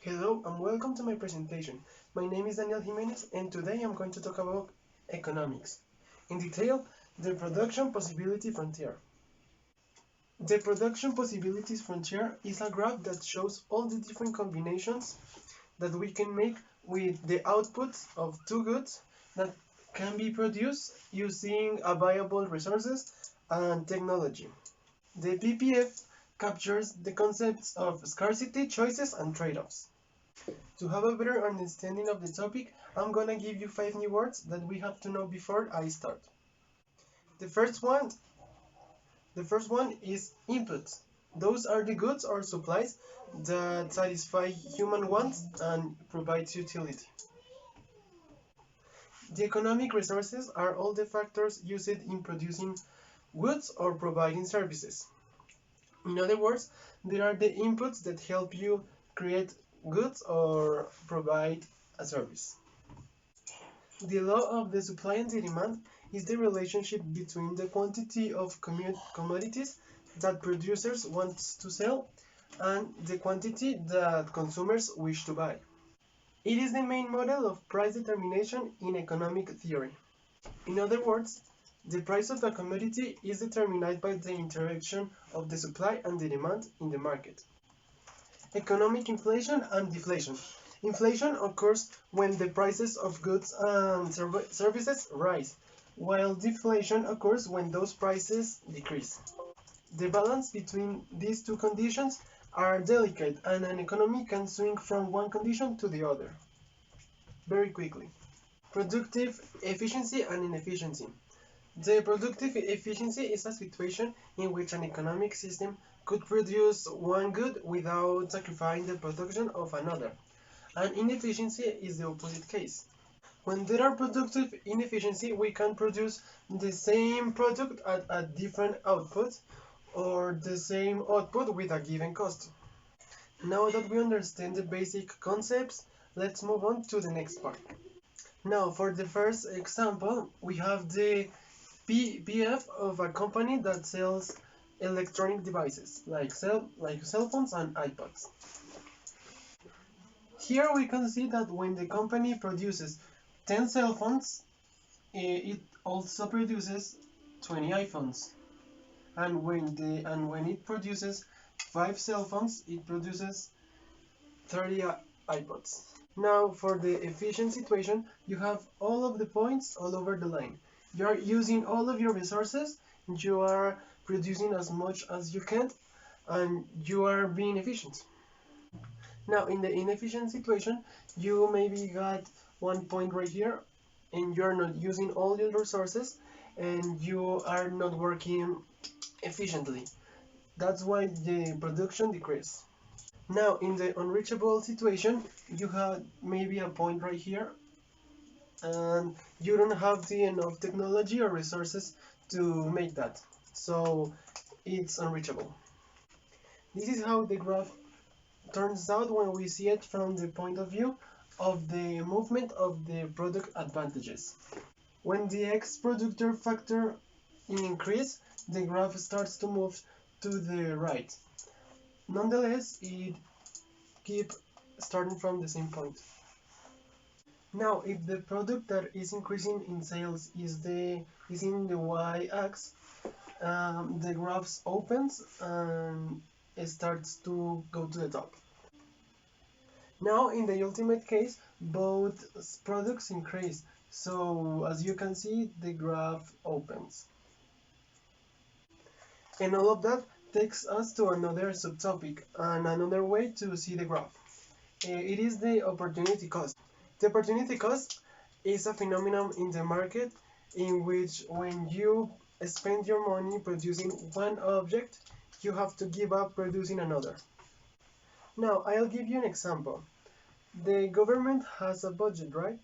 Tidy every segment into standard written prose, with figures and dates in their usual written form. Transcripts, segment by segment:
Hello and welcome to my presentation. My name is Daniel Jiménez and today I'm going to talk about economics. In detail, the production possibility frontier. The production possibilities frontier is a graph that shows all the different combinations that we can make with the outputs of two goods that can be produced using available resources and technology. The PPF captures the concepts of scarcity, choices, and trade-offs. To have a better understanding of the topic, I'm gonna give you 5 new words that we have to know before I start. The first one, the first one is inputs. Those are the goods or supplies that satisfy human wants and provides utility. The economic resources are all the factors used in producing goods or providing services. In other words, there are the inputs that help you create goods or provide a service. The law of the supply and the demand is the relationship between the quantity of commodities that producers want to sell and the quantity that consumers wish to buy. It is the main model of price determination in economic theory. In other words, the price of a commodity is determined by the interaction of the supply and the demand in the market. Economic inflation and deflation. Inflation occurs when the prices of goods and services rise, while deflation occurs when those prices decrease. The balance between these two conditions are delicate, and an economy can swing from one condition to the other. Very quickly. Productive efficiency and inefficiency. The productive efficiency is a situation in which an economic system could produce one good without sacrificing the production of another. And inefficiency is the opposite case. When there are productive inefficiency, we can produce the same product at a different output or the same output with a given cost. Now that we understand the basic concepts, let's move on to the next part. Now, for the first example, we have the PPF of a company that sells electronic devices like cell phones and iPods. Here we can see that when the company produces 10 cell phones, it also produces 20 iPhones. And when it produces 5 cell phones, it produces 30 iPods. Now for the efficient situation, you have all of the points all over the line. You are using all of your resources, you are producing as much as you can, and you are being efficient. Now in the inefficient situation, you maybe got one point right here, and you're not using all your resources, and you are not working efficiently. That's why the production decreases. Now in the unreachable situation, you have maybe a point right here, and you don't have the enough technology or resources to make that, so it's unreachable. This is how the graph turns out when we see it from the point of view of the movement of the product advantages. When the X productor factor increase, the graph starts to move to the right. Nonetheless, it keeps starting from the same point. Now, if the product that is increasing in sales is in the y-axis, the graph opens and it starts to go to the top. Now, in the ultimate case, both products increase. So, as you can see, the graph opens. And all of that takes us to another subtopic and another way to see the graph. It is the opportunity cost. The opportunity cost is a phenomenon in the market in which when you spend your money producing one object, you have to give up producing another. Now, I'll give you an example. The government has a budget, right?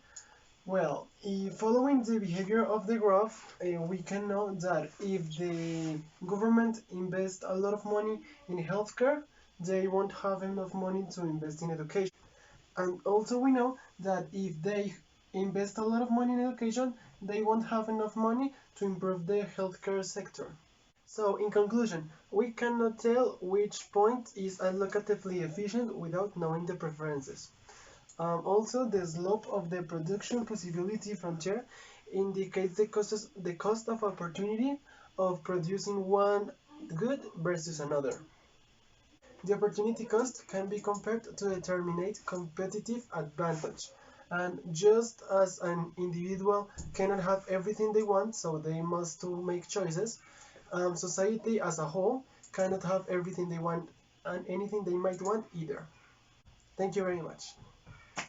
Well, following the behavior of the graph, we can know that if the government invests a lot of money in healthcare, they won't have enough money to invest in education. And also we know that if they invest a lot of money in education, they won't have enough money to improve the healthcare sector. So, in conclusion, we cannot tell which point is allocatively efficient without knowing the preferences. Also, the slope of the production possibility frontier indicates the cost of opportunity of producing one good versus another. The opportunity cost can be compared to determine competitive advantage. And just as an individual cannot have everything they want, so they must to make choices, society as a whole cannot have everything they want and anything they might want either. Thank you very much.